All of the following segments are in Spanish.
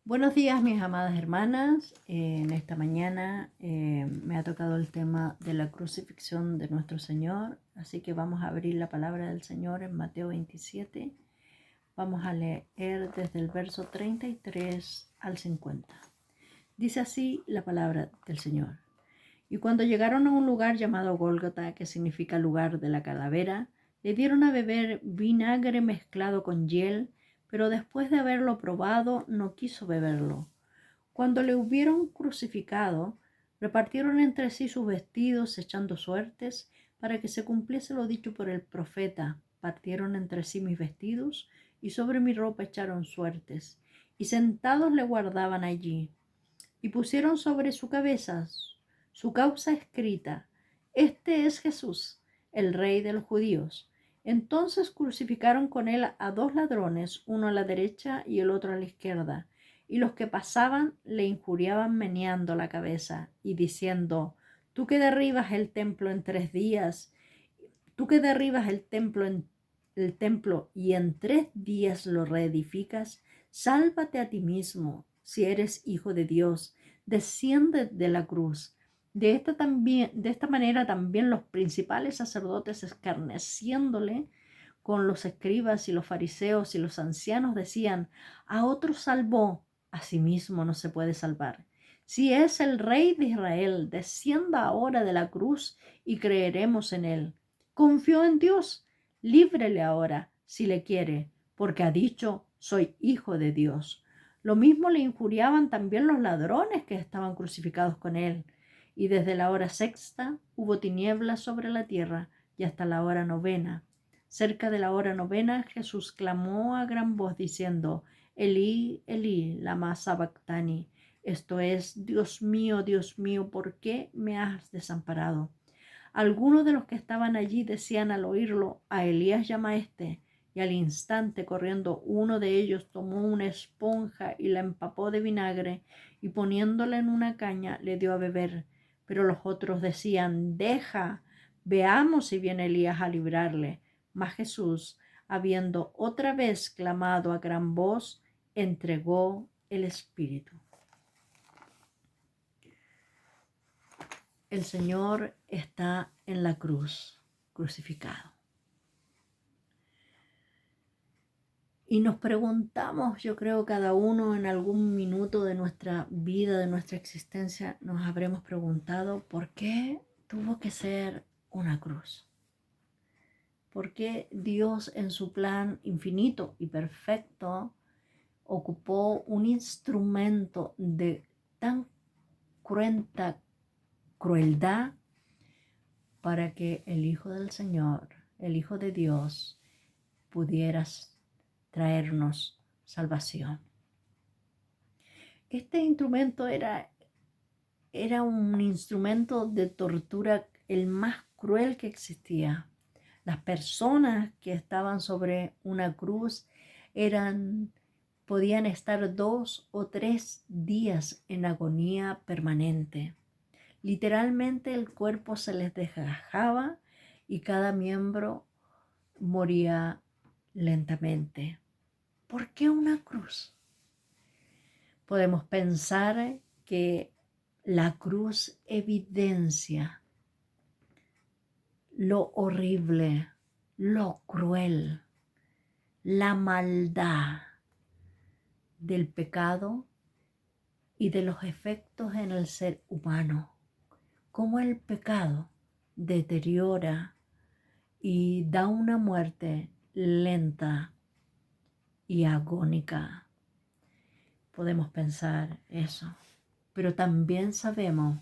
Buenos días, mis amadas hermanas. En esta mañana me ha tocado el tema de la crucifixión de nuestro Señor, así que vamos a abrir la palabra del Señor en Mateo 27. Vamos a leer desde el verso 33 al 50. Dice así la palabra del Señor. Y cuando llegaron a un lugar llamado Gólgota, que significa lugar de la calavera, le dieron a beber vinagre mezclado con hiel, pero después de haberlo probado no quiso beberlo. Cuando le hubieron crucificado, repartieron entre sí sus vestidos, echando suertes, para que se cumpliese lo dicho por el profeta. Partieron entre sí mis vestidos, y sobre mi ropa echaron suertes, y sentados le guardaban allí. Y pusieron sobre su cabeza su causa escrita: Este es Jesús, el Rey de los judíos. Entonces crucificaron con él a dos ladrones, uno a la derecha y el otro a la izquierda. Y los que pasaban le injuriaban meneando la cabeza y diciendo: Tú que derribas el templo en 3 días, tú que derribas el templo y en 3 días lo reedificas, sálvate a ti mismo, si eres hijo de Dios, desciende de la cruz. De esta manera también los principales sacerdotes, escarneciéndole con los escribas y los fariseos y los ancianos, decían: a otro salvó, a sí mismo no se puede salvar. Si es el Rey de Israel, descienda ahora de la cruz y creeremos en él. Confió en Dios, líbrele ahora si le quiere, porque ha dicho: soy hijo de Dios. Lo mismo le injuriaban también los ladrones que estaban crucificados con él. Y desde la hora sexta hubo tinieblas sobre la tierra y hasta la hora novena. Cerca de la hora novena, Jesús clamó a gran voz diciendo: Elí, Elí, lama sabactani. Esto es: Dios mío, ¿por qué me has desamparado? Algunos de los que estaban allí decían al oírlo: a Elías llama éste. Y al instante, corriendo, uno de ellos tomó una esponja y la empapó de vinagre, y poniéndola en una caña le dio a beber. Pero los otros decían: deja, veamos si viene Elías a librarle. Mas Jesús, habiendo otra vez clamado a gran voz, entregó el espíritu. El Señor está en la cruz, crucificado. Y nos preguntamos, yo creo, cada uno en algún minuto de nuestra vida, de nuestra existencia, nos habremos preguntado: ¿por qué tuvo que ser una cruz? ¿Por qué Dios, en su plan infinito y perfecto, ocupó un instrumento de tan cruenta crueldad para que el Hijo del Señor, el Hijo de Dios, pudiera traernos salvación? Este instrumento era un instrumento de tortura el más cruel que existía. Las personas que estaban sobre una cruz podían estar 2 o 3 días en agonía permanente. Literalmente el cuerpo se les desgajaba y cada miembro moría lentamente. ¿Por qué una cruz? Podemos pensar que la cruz evidencia lo horrible, lo cruel, la maldad del pecado y de los efectos en el ser humano. Cómo el pecado deteriora y da una muerte lenta y agónica. Podemos pensar eso, pero también sabemos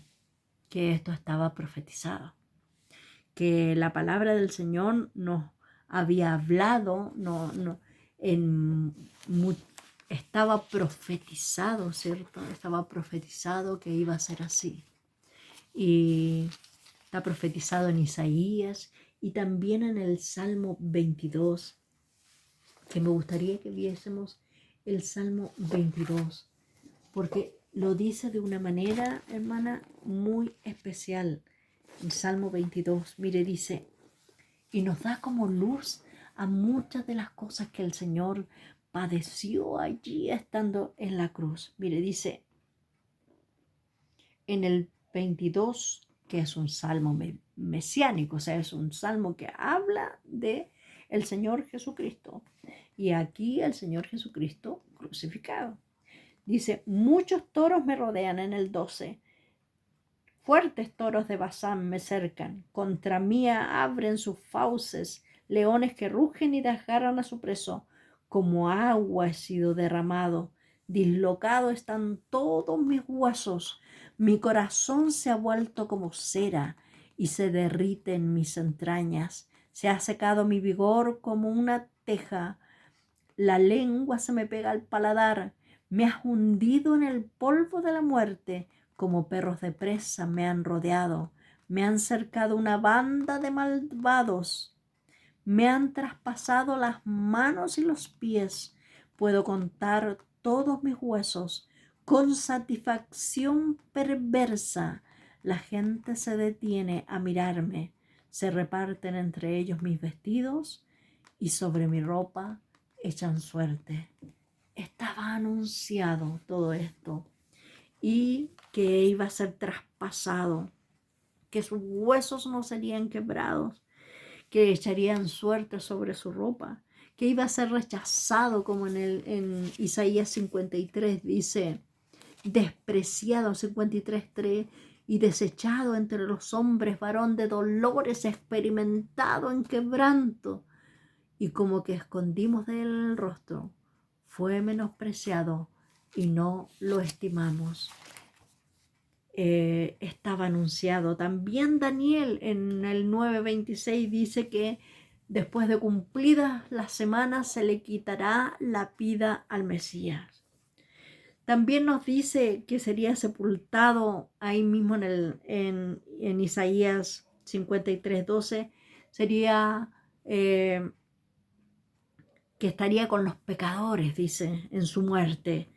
que esto estaba profetizado, que la palabra del Señor nos había hablado, estaba profetizado, ¿cierto? Estaba profetizado que iba a ser así. Y está profetizado en Isaías y también en el Salmo 22, que me gustaría que viésemos el Salmo 22, porque lo dice de una manera, hermana, muy especial. El Salmo 22, mire, dice: y nos da como luz a muchas de las cosas que el Señor padeció allí estando en la cruz. Mire, dice en el 22, que es un salmo mesiánico, o sea, es un salmo que habla de el Señor Jesucristo. Y aquí el Señor Jesucristo crucificado. Dice, muchos toros me rodean en el 12. Fuertes toros de Basán me cercan. Contra mí abren sus fauces. Leones que rugen y desgarran a su preso. Como agua he sido derramado. Dislocado están todos mis huesos. Mi corazón se ha vuelto como cera y se derrite en mis entrañas. Se ha secado mi vigor como una teja. La lengua se me pega al paladar. Me has hundido en el polvo de la muerte. Como perros de presa me han rodeado. Me han cercado una banda de malvados. Me han traspasado las manos y los pies. Puedo contar todos mis huesos. Con satisfacción perversa, la gente se detiene a mirarme. Se reparten entre ellos mis vestidos y sobre mi ropa echan suerte. Estaba anunciado todo esto y que iba a ser traspasado, que sus huesos no serían quebrados, que echarían suerte sobre su ropa, que iba a ser rechazado, como en Isaías 53 dice, despreciado, 53:3, y desechado entre los hombres, varón de dolores, experimentado en quebranto, y como que escondimos de él el rostro, fue menospreciado y no lo estimamos. Estaba anunciado. También Daniel en el 9:26 dice que después de cumplidas las semanas se le quitará la vida al Mesías. También nos dice que sería sepultado ahí mismo en Isaías 53:12, sería que estaría con los pecadores, dice, en su muerte,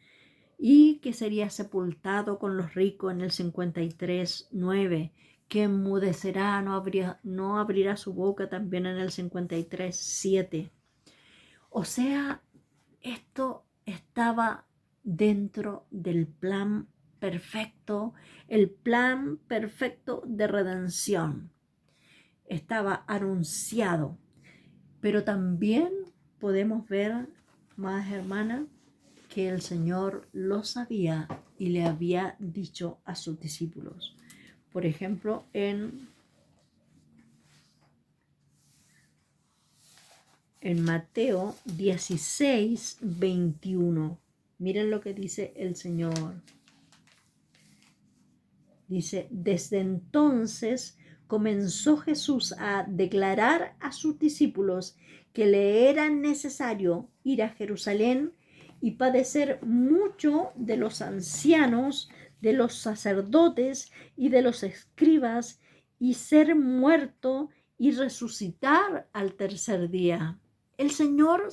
y que sería sepultado con los ricos en el 53:9, que enmudecerá, no abrirá su boca, también en el 53:7. O sea, esto estaba dentro del plan perfecto, el plan perfecto de redención. Estaba anunciado, pero también podemos ver, más hermana, que el Señor lo sabía y le había dicho a sus discípulos. Por ejemplo, en Mateo 16:21. Miren lo que dice el Señor. Dice, desde entonces comenzó Jesús a declarar a sus discípulos que le era necesario ir a Jerusalén y padecer mucho de los ancianos, de los sacerdotes y de los escribas, y ser muerto y resucitar al tercer día. El Señor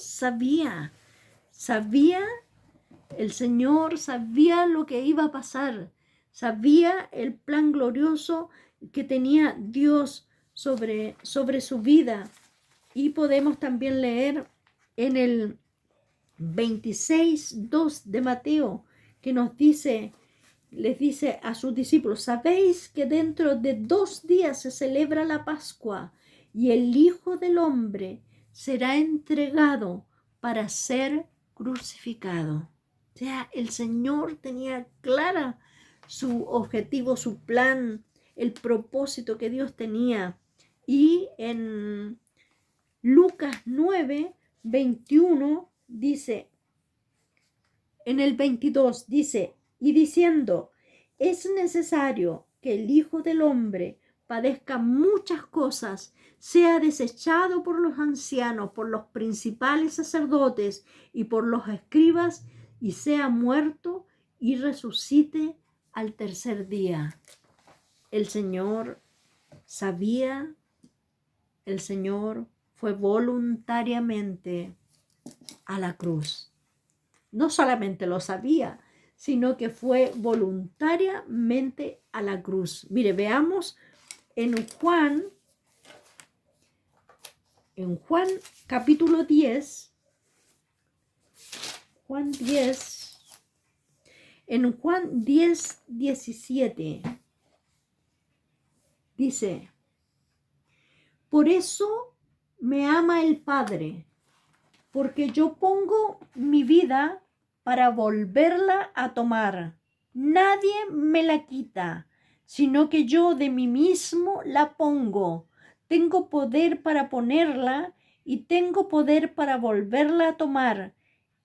el Señor sabía lo que iba a pasar, sabía el plan glorioso que tenía Dios sobre su vida. Y podemos también leer en el 26:2 de Mateo, que nos dice, les dice a sus discípulos, sabéis que dentro de 2 días se celebra la Pascua y el Hijo del Hombre será entregado para ser crucificado. O sea, el Señor tenía clara su objetivo, su plan, el propósito que Dios tenía. Y en Lucas 9:21 dice, en el 22 dice, y diciendo, es necesario que el Hijo del Hombre padezca muchas cosas, sea desechado por los ancianos, por los principales sacerdotes y por los escribas, y sea muerto y resucite al tercer día. El Señor sabía, el Señor fue voluntariamente a la cruz. No solamente lo sabía, sino que fue voluntariamente a la cruz. Mire, veamos en Juan capítulo 10, Juan 10, en Juan 10, 17, dice, por eso me ama el Padre, porque yo pongo mi vida para volverla a tomar. Nadie me la quita, sino que yo de mí mismo la pongo. Tengo poder para ponerla y tengo poder para volverla a tomar.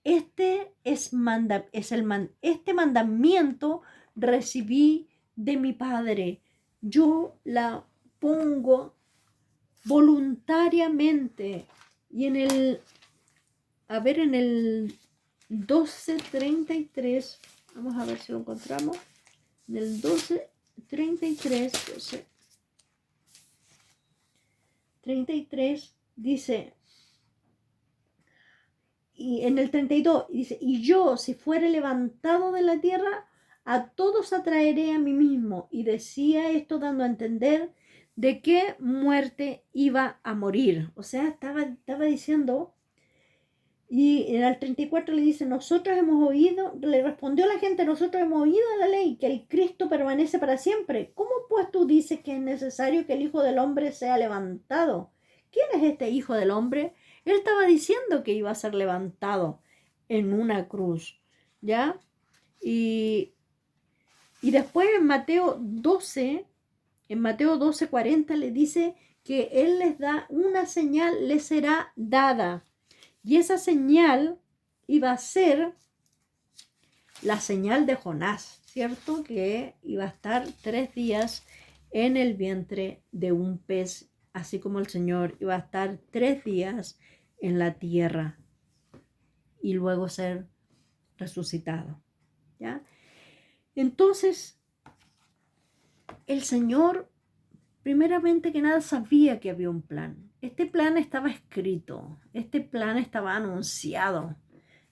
Este mandamiento recibí de mi Padre. Yo la pongo voluntariamente. Y en el 12:33, vamos a ver si lo encontramos. En el 12:33 dice, y en el 32 dice, y yo, si fuere levantado de la tierra, a todos atraeré a mí mismo. Y decía esto dando a entender de qué muerte iba a morir. O sea, estaba diciendo, y en el 34 le dice, nosotros hemos oído, le respondió la gente, nosotros hemos oído la ley, que el Cristo permanece para siempre. ¿Cómo pues tú dices que es necesario que el Hijo del Hombre sea levantado? ¿Quién es este Hijo del Hombre? Él estaba diciendo que iba a ser levantado en una cruz, ¿ya? Y después en Mateo 12:40 le dice que Él les da una señal, les será dada. Y esa señal iba a ser la señal de Jonás, ¿cierto? Que iba a estar 3 días en el vientre de un pez, así como el Señor iba a estar 3 días en la tierra y luego ser resucitado, ¿ya? Entonces, el Señor, primeramente que nada, sabía que había un plan. Este plan estaba escrito, este plan estaba anunciado,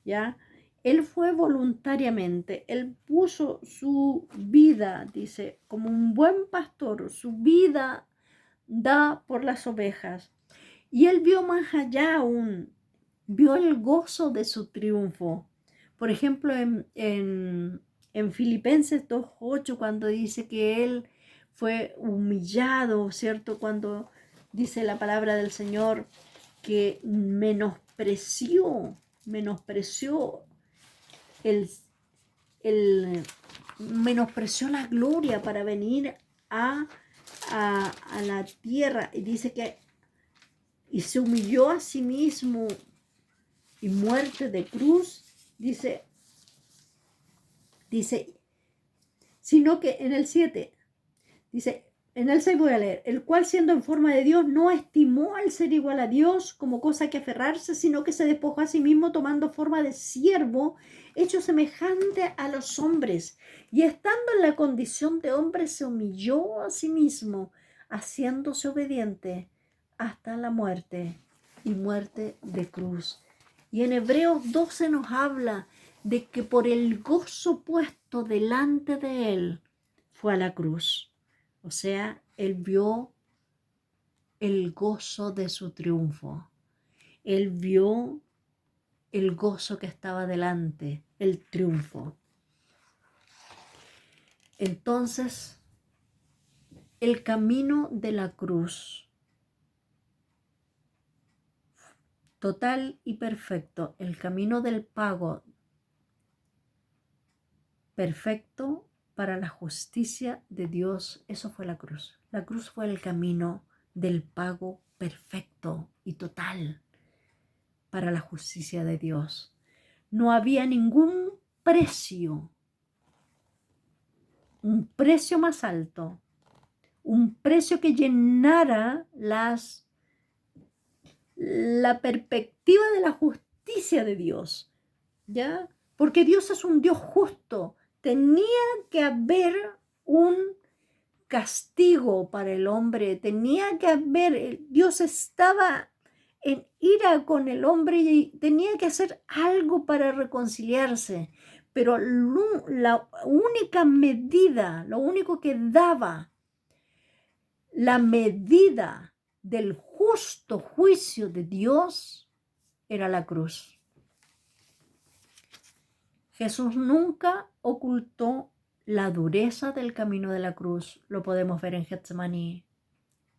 ¿ya? Él fue voluntariamente, él puso su vida, dice, como un buen pastor, su vida da por las ovejas. Y él vio más allá aún, vio el gozo de su triunfo. Por ejemplo, en Filipenses 2:8, cuando dice que él fue humillado, ¿cierto? Cuando dice la palabra del Señor que menospreció menospreció la gloria para venir a la tierra, y dice que y se humilló a sí mismo y muerte de cruz, dice, sino que en el 7, dice, en el 6 voy a leer, el cual siendo en forma de Dios no estimó al ser igual a Dios como cosa que aferrarse, sino que se despojó a sí mismo tomando forma de siervo, hecho semejante a los hombres, y estando en la condición de hombre se humilló a sí mismo, haciéndose obediente hasta la muerte y muerte de cruz. Y en Hebreos 12 nos habla de que por el gozo puesto delante de él fue a la cruz. O sea, él vio el gozo de su triunfo. Él vio el gozo que estaba delante, el triunfo. Entonces, el camino de la cruz, total y perfecto, el camino del pago perfecto para la justicia de Dios, eso fue la cruz. La cruz fue el camino del pago perfecto y total para la justicia de Dios. No había ningún precio, un precio más alto, un precio que llenara la perspectiva de la justicia de Dios, ¿ya? Porque Dios es un Dios justo. Tenía que haber un castigo para el hombre, tenía que haber, Dios estaba en ira con el hombre y tenía que hacer algo para reconciliarse, pero la única medida, lo único que daba la medida del justo juicio de Dios era la cruz. Jesús nunca ocultó la dureza del camino de la cruz. Lo podemos ver en Getsemaní.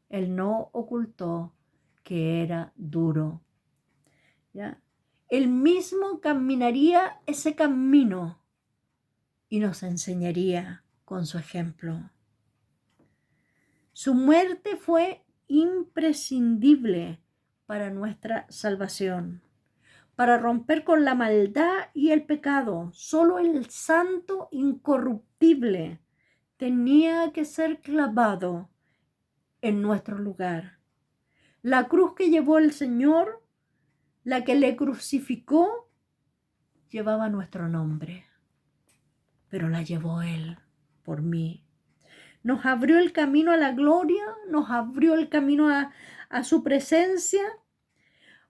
Él no ocultó que era duro. ¿Ya? Él mismo caminaría ese camino y nos enseñaría con su ejemplo. Su muerte fue imprescindible para nuestra salvación, para romper con la maldad y el pecado. Solo el santo incorruptible tenía que ser clavado en nuestro lugar. La cruz que llevó el Señor, la que le crucificó, llevaba nuestro nombre, pero la llevó Él por mí. Nos abrió el camino a la gloria, nos abrió el camino a su presencia,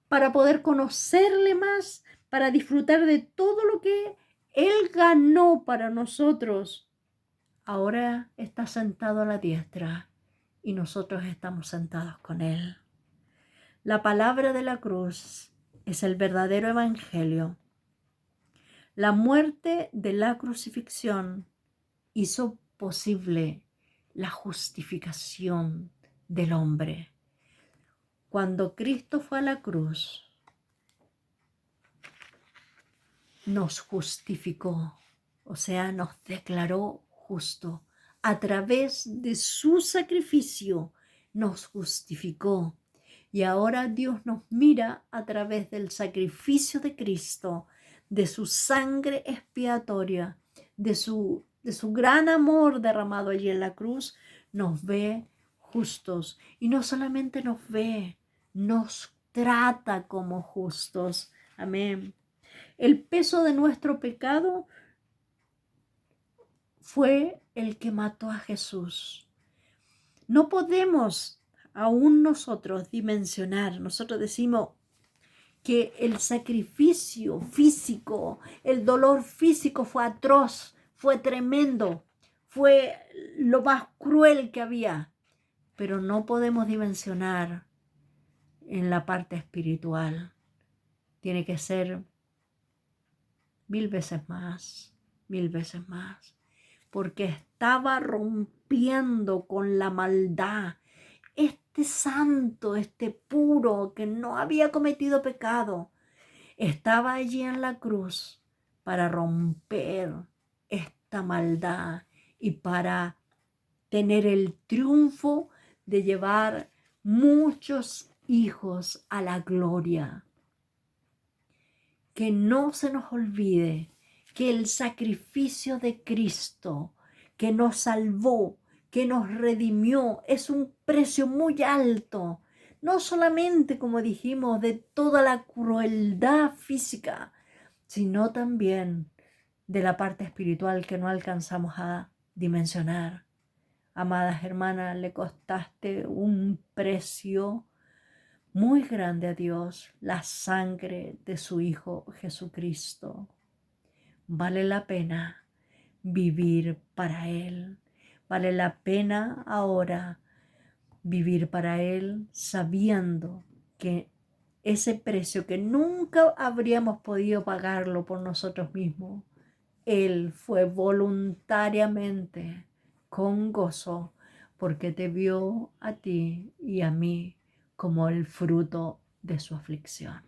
para poder conocerle más, para disfrutar de todo lo que Él ganó para nosotros. Ahora está sentado a la diestra y nosotros estamos sentados con Él. La palabra de la cruz es el verdadero evangelio. La muerte de la crucifixión hizo posible la justificación del hombre. Cuando Cristo fue a la cruz, nos justificó, o sea, nos declaró justo. A través de su sacrificio nos justificó. Y ahora Dios nos mira a través del sacrificio de Cristo, de su sangre expiatoria, de su gran amor derramado allí en la cruz, nos ve justos. Y no solamente nos ve, nos trata como justos. Amén. El peso de nuestro pecado fue el que mató a Jesús. No podemos aún nosotros dimensionar. Nosotros decimos que el sacrificio físico, el dolor físico fue atroz, fue tremendo, fue lo más cruel que había. Pero no podemos dimensionar en la parte espiritual. Tiene que ser 1000 veces más, 1000 veces más, porque estaba rompiendo con la maldad. Este santo, este puro, que no había cometido pecado, estaba allí en la cruz para romper esta maldad y para tener el triunfo de llevar muchos hijos a la gloria. Que no se nos olvide que el sacrificio de Cristo, que nos salvó, que nos redimió, es un precio muy alto. No solamente, como dijimos, de toda la crueldad física, sino también de la parte espiritual que no alcanzamos a dimensionar. Amadas hermanas, le costaste un precio muy grande a Dios, la sangre de su Hijo Jesucristo. Vale la pena vivir para Él. Vale la pena ahora vivir para Él sabiendo que ese precio que nunca habríamos podido pagarlo por nosotros mismos, Él fue voluntariamente, con gozo, porque te vio a ti y a mí como el fruto de su aflicción.